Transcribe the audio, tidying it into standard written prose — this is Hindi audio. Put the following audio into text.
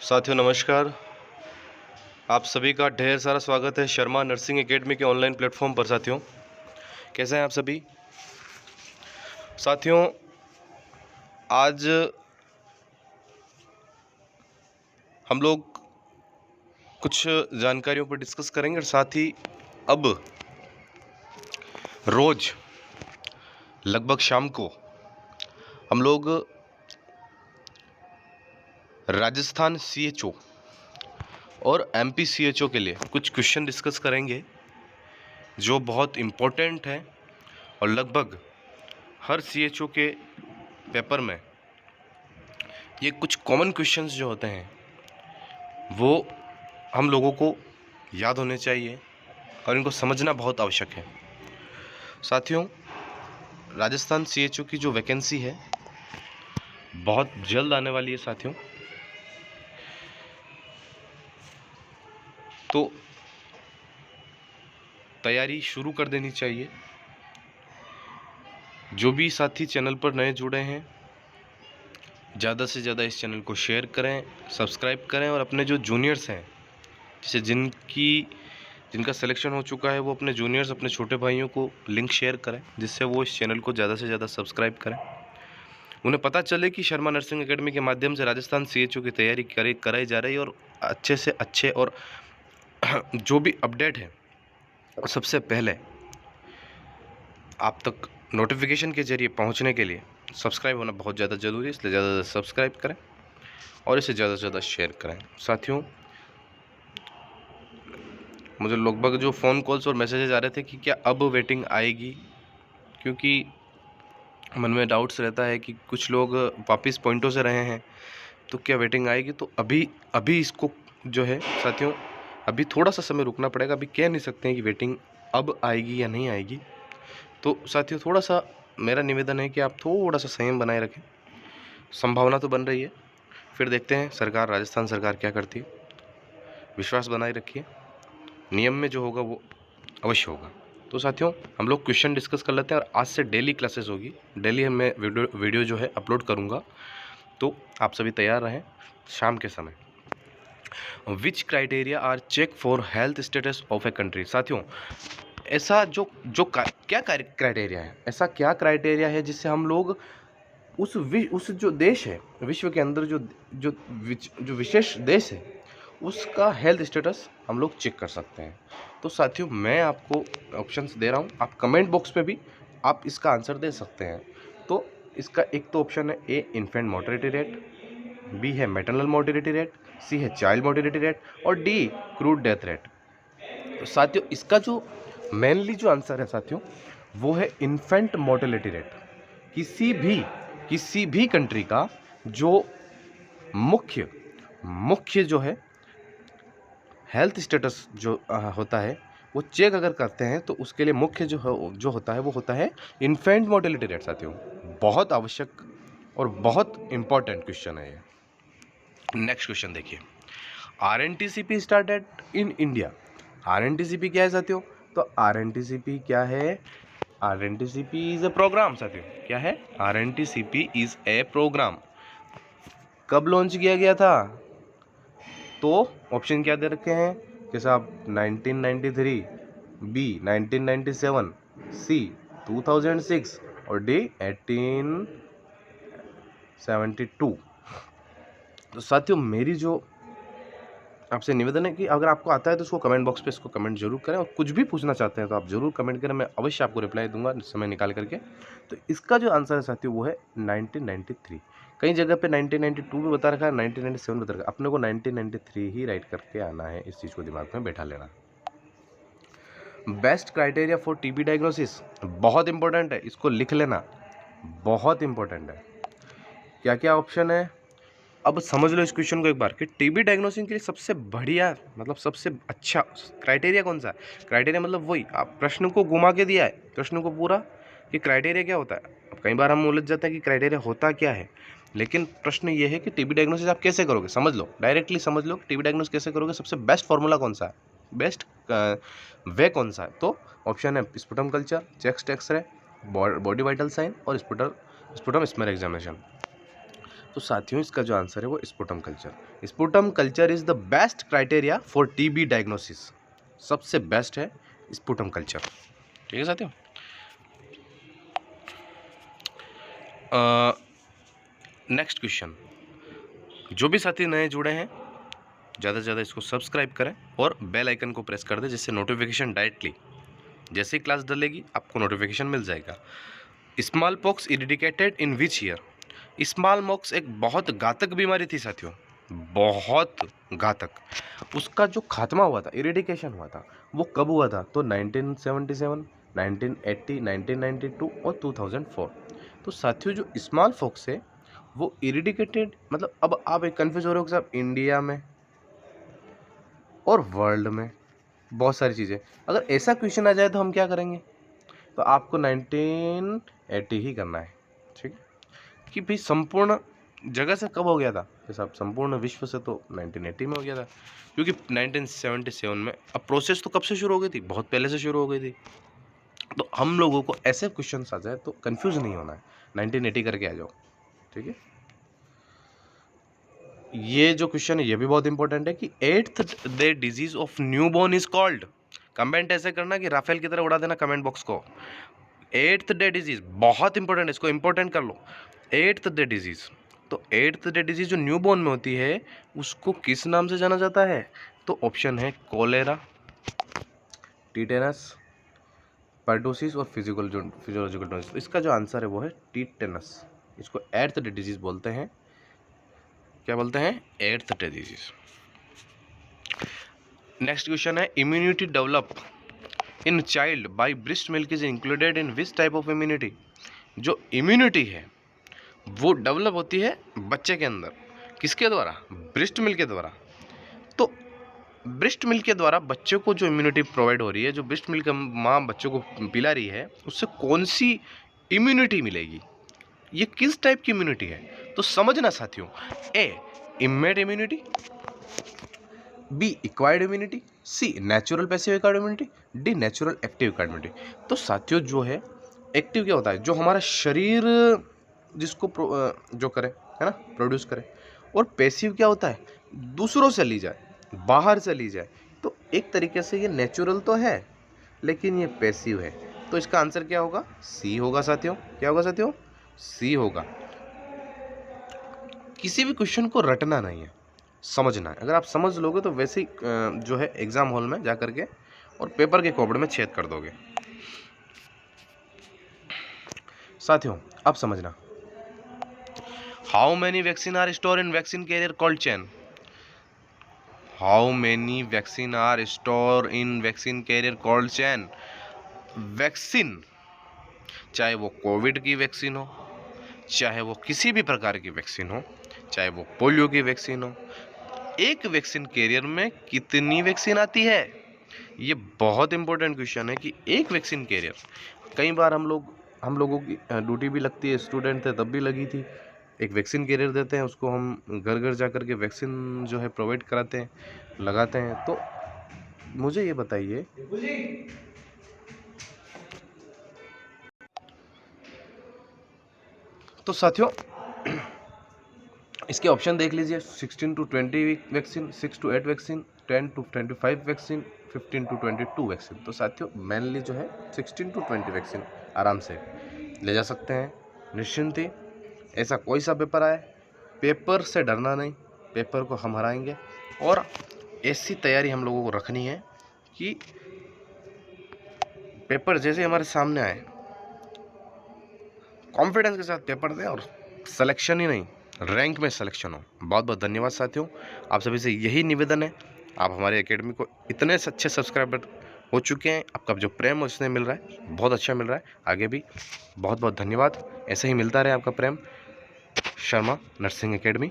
साथियों नमस्कार। आप सभी का ढेर सारा स्वागत है शर्मा नर्सिंग एकेडमी के ऑनलाइन प्लेटफॉर्म पर। साथियों कैसे हैं आप सभी? साथियों आज हम लोग कुछ जानकारियों पर डिस्कस करेंगे और साथ ही अब रोज़ लगभग शाम को हम लोग राजस्थान सीएचओ और एमपी सीएचओ के लिए कुछ क्वेश्चन डिस्कस करेंगे जो बहुत इम्पोर्टेंट है और लगभग हर सीएचओ के पेपर में ये कुछ कॉमन क्वेश्चंस जो होते हैं वो हम लोगों को याद होने चाहिए और इनको समझना बहुत आवश्यक है। साथियों राजस्थान सीएचओ की जो वैकेंसी है बहुत जल्द आने वाली है साथियों, तो तैयारी शुरू कर देनी चाहिए। जो भी साथी चैनल पर नए जुड़े हैं ज़्यादा से ज़्यादा इस चैनल को शेयर करें, सब्सक्राइब करें और अपने जो जूनियर्स हैं जैसे जिनका सिलेक्शन हो चुका है वो अपने जूनियर्स, अपने छोटे भाइयों को लिंक शेयर करें जिससे वो इस चैनल को ज़्यादा से ज़्यादा सब्सक्राइब करें। उन्हें पता चले कि शर्मा नर्सिंग एकेडमी के माध्यम से राजस्थान सीएचओ की तैयारी कराई जा रही है और अच्छे से अच्छे और जो भी अपडेट है सबसे पहले आप तक नोटिफिकेशन के जरिए पहुंचने के लिए सब्सक्राइब होना बहुत ज़्यादा ज़रूरी है, इसलिए ज़्यादा से ज़्यादा सब्सक्राइब करें और इसे ज़्यादा से ज़्यादा शेयर करें। साथियों मुझे लगभग जो फ़ोन कॉल्स और मैसेजेस आ रहे थे कि क्या अब वेटिंग आएगी, क्योंकि मन में डाउट्स रहता है कि कुछ लोग वापस पॉइंटों से रहे हैं तो क्या वेटिंग आएगी। तो अभी इसको जो है साथियों अभी थोड़ा सा समय रुकना पड़ेगा। अभी कह नहीं सकते हैं कि वेटिंग अब आएगी या नहीं आएगी। तो साथियों थोड़ा सा मेरा निवेदन है कि आप थोड़ा सा संयम बनाए रखें। संभावना तो बन रही है, फिर देखते हैं राजस्थान सरकार क्या करती है। विश्वास बनाए रखिए, नियम में जो होगा वो अवश्य होगा। तो साथियों हम लोग क्वेश्चन डिस्कस कर लेते हैं और आज से डेली क्लासेस होगी, डेली मैं वीडियो जो है अपलोड करूँगा, तो आप सभी तैयार रहें। शाम के समय which criteria are check for health status of a country. साथियों ऐसा क्या क्राइटेरिया है, ऐसा क्या क्राइटेरिया है जिससे हम लोग उस जो देश है विश्व के अंदर जो विशेष देश है उसका हेल्थ स्टेटस हम लोग चेक कर सकते हैं। तो साथियों मैं आपको ऑप्शंस दे रहा हूँ, आप कमेंट बॉक्स में भी आप इसका आंसर दे सकते हैं। तो इसका एक तो ऑप्शन है ए इन्फेंट मोर्टेलिटी रेट, बी है मैटरनल मोर्टेलिटी रेट, सी है चाइल्ड मोर्टेलिटी रेट और डी क्रूड डेथ रेट। तो साथियों इसका जो मेनली जो आंसर है साथियों वो है इन्फेंट मोर्टेलिटी रेट। किसी भी कंट्री का जो मुख्य जो है हेल्थ स्टेटस जो होता है वो चेक अगर करते हैं तो उसके लिए मुख्य जो होता है वो होता है इन्फेंट मोर्टेलिटी रेट। साथियों बहुत आवश्यक और बहुत इंपॉर्टेंट क्वेश्चन है ये। नेक्स्ट क्वेश्चन देखिए, RNTCP started in India. RNTCP क्या है साथियों? तो RNTCP क्या है? RNTCP is a programme. साथियों क्या है? RNTCP is a programme. कब लॉन्च किया गया था? तो ऑप्शन क्या दे रखे हैं कि साहब 1993, बी 1997, सी 2006 और डी 1872। तो साथियों मेरी जो आपसे निवेदन है कि अगर आपको आता है तो उसको कमेंट बॉक्स पे इसको कमेंट जरूर करें और कुछ भी पूछना चाहते हैं तो आप जरूर कमेंट करें, मैं अवश्य आपको रिप्लाई दूंगा समय निकाल करके। तो इसका जो आंसर है साथियों वो है 1993। कई जगह पे 1992 भी बता रखा है, 1997 बता रखा है, अपने को 1993 ही राइट करके आना है, इस चीज़ को दिमाग में बैठा लेना। Best criteria for TB diagnosis बहुत इंपॉर्टेंट है, इसको लिख लेना, बहुत इंपॉर्टेंट है। क्या क्या ऑप्शन है अब समझ लो इस क्वेश्चन को एक बार कि टीबी डायग्नोसिस के लिए सबसे बढ़िया मतलब सबसे अच्छा क्राइटेरिया कौन सा है। क्राइटेरिया मतलब वही, आप प्रश्न को घुमा के दिया है, प्रश्न को पूरा कि क्राइटेरिया क्या होता है। अब कई बार हम उलझ जाते हैं कि क्राइटेरिया होता क्या है, लेकिन प्रश्न ये है कि टीबी डायग्नोसिस आप कैसे करोगे। समझ लो, डायरेक्टली समझ लो टीबी डायग्नोसिस कैसे करोगे, सबसे बेस्ट फॉर्मूला कौन सा है, बेस्ट वे कौन सा है। तो ऑप्शन है sputum culture, chest x-ray, body vital sign और स्पुटम स्मेयर एग्जामिनेशन। तो साथियों इसका जो आंसर है वो sputum culture. Sputum culture is the best criteria for TB diagnosis. सबसे बेस्ट है स्पुटम कल्चर। ठीक है साथियों। Next question. जो भी साथी नए जुड़े हैं ज़्यादा से ज़्यादा इसको सब्सक्राइब करें और बेल आइकन को प्रेस कर दें, जिससे नोटिफिकेशन डायरेक्टली जैसे ही क्लास डलेगी आपको नोटिफिकेशन मिल जाएगा। Small pox eradicated in which year? Small pox एक बहुत घातक बीमारी थी साथियों, बहुत घातक। उसका जो खात्मा हुआ था, इरेडिकेशन हुआ था, वो कब हुआ था? तो 1977, 1980, 1992 और 2004। तो साथियों जो स्मॉल पॉक्स है वो इरेडिकेटेड, मतलब अब आप एक कन्फ्यूज हो रहे हो कि साहब इंडिया में और वर्ल्ड में बहुत सारी चीज़ें, अगर ऐसा क्वेश्चन आ जाए तो हम क्या करेंगे? तो आपको 1980 ही करना है। ठीक है कि भाई संपूर्ण जगह से कब हो गया था? जैसे आप संपूर्ण विश्व से तो 1980 में हो गया था, क्योंकि 1977 में अब प्रोसेस तो कब से शुरू हो गई थी? बहुत पहले से शुरू हो गई थी। तो हम लोगों को ऐसे क्वेश्चन आ जाए तो कंफ्यूज नहीं होना है, 1980 करके आ जाओ। ठीक है। ये जो क्वेश्चन है ये भी बहुत इंपॉर्टेंट है कि 8th day disease of newborn is called. Comment ऐसे करना कि राफेल की तरह उड़ा देना कमेंट बॉक्स को। 8th डे डिजीज बहुत इंपॉर्टेंट है, इसको इंपॉर्टेंट कर लो। 8th डे डिजीज, तो 8th डे डिजीज जो न्यूबॉर्न में होती है उसको किस नाम से जाना जाता है? तो ऑप्शन है कोलेरा, टीटेनस, पर्टोसिस और फिजियोलॉजिकल टोनिस। इसका जो आंसर है वो है टीटेनस। इसको 8th डे डिजीज बोलते हैं। क्या बोलते हैं? 8th day disease. Next question है immunity develop in child by breast milk is included in which type of immunity? जो इम्यूनिटी है वो डेवलप होती है बच्चे के अंदर, किसके द्वारा? ब्रेस्ट मिल्क के द्वारा। तो ब्रेस्ट मिल्क के द्वारा बच्चे को जो इम्यूनिटी प्रोवाइड हो रही है, जो ब्रेस्ट मिल्क माँ बच्चों को पिला रही है, उससे कौन सी इम्यूनिटी मिलेगी? ये किस टाइप की इम्यूनिटी है? तो समझना साथियों, A innate immunity, B acquired immunity, C natural passive acquired immunity, D natural active acquired immunity. तो साथियों जो है एक्टिव क्या होता है? जो हमारा शरीर जिसको जो करे है ना, प्रोड्यूस करे। और पैसिव क्या होता है? दूसरों से ली जाए, बाहर से ली जाए। तो एक तरीके से ये नेचुरल तो है लेकिन ये पैसिव है। तो इसका आंसर क्या होगा? सी होगा साथियों। क्या होगा साथियों? सी होगा। किसी भी क्वेश्चन को रटना नहीं है, समझना है। अगर आप समझ लोगे तो वैसे ही जो है एग्जाम हॉल में जा करके और पेपर के कोपड़े में छेद कर दोगे। साथियों अब समझना, how many vaccine are store in vaccine carrier cold chain? How many vaccine are store in vaccine carrier cold chain? Vaccine, चाहे वो कोविड की वैक्सीन हो, चाहे वो किसी भी प्रकार की वैक्सीन हो, चाहे वो पोलियो की वैक्सीन हो, एक वैक्सीन कैरियर में कितनी वैक्सीन आती है? ये बहुत इंपॉर्टेंट क्वेश्चन है कि एक वैक्सीन कैरियर। कई बार हम लोगों की ड्यूटी भी लगती है, स्टूडेंट थे तब भी लगी थी। एक वैक्सीन कैरियर देते हैं, उसको हम घर घर जा कर के वैक्सीन जो है प्रोवाइड कराते हैं, लगाते हैं। तो मुझे ये बताइए, तो साथियों इसके ऑप्शन देख लीजिए, 16 to 20 vaccine, 6 to 8 vaccine, 10 to 25 vaccine, 15 to 22 vaccine. तो साथियों मेनली जो है 16 to 20 वैक्सीन आराम से ले जा सकते हैं निश्चिंत ही। ऐसा कोई सा पेपर आए, पेपर से डरना नहीं, पेपर को हम हराएंगे। और ऐसी तैयारी हम लोगों को रखनी है कि पेपर जैसे हमारे सामने आए कॉन्फिडेंस के साथ पेपर दें और सिलेक्शन ही नहीं रैंक में सिलेक्शन हो। बहुत बहुत धन्यवाद साथियों, आप सभी से यही निवेदन है। आप हमारे एकेडमी को इतने अच्छे सब्सक्राइबर हो चुके हैं, आपका जो प्रेम है उसने मिल रहा है, बहुत अच्छा मिल रहा है। आगे भी बहुत बहुत धन्यवाद, ऐसे ही मिलता रहे आपका प्रेम। Sharma nursing academy.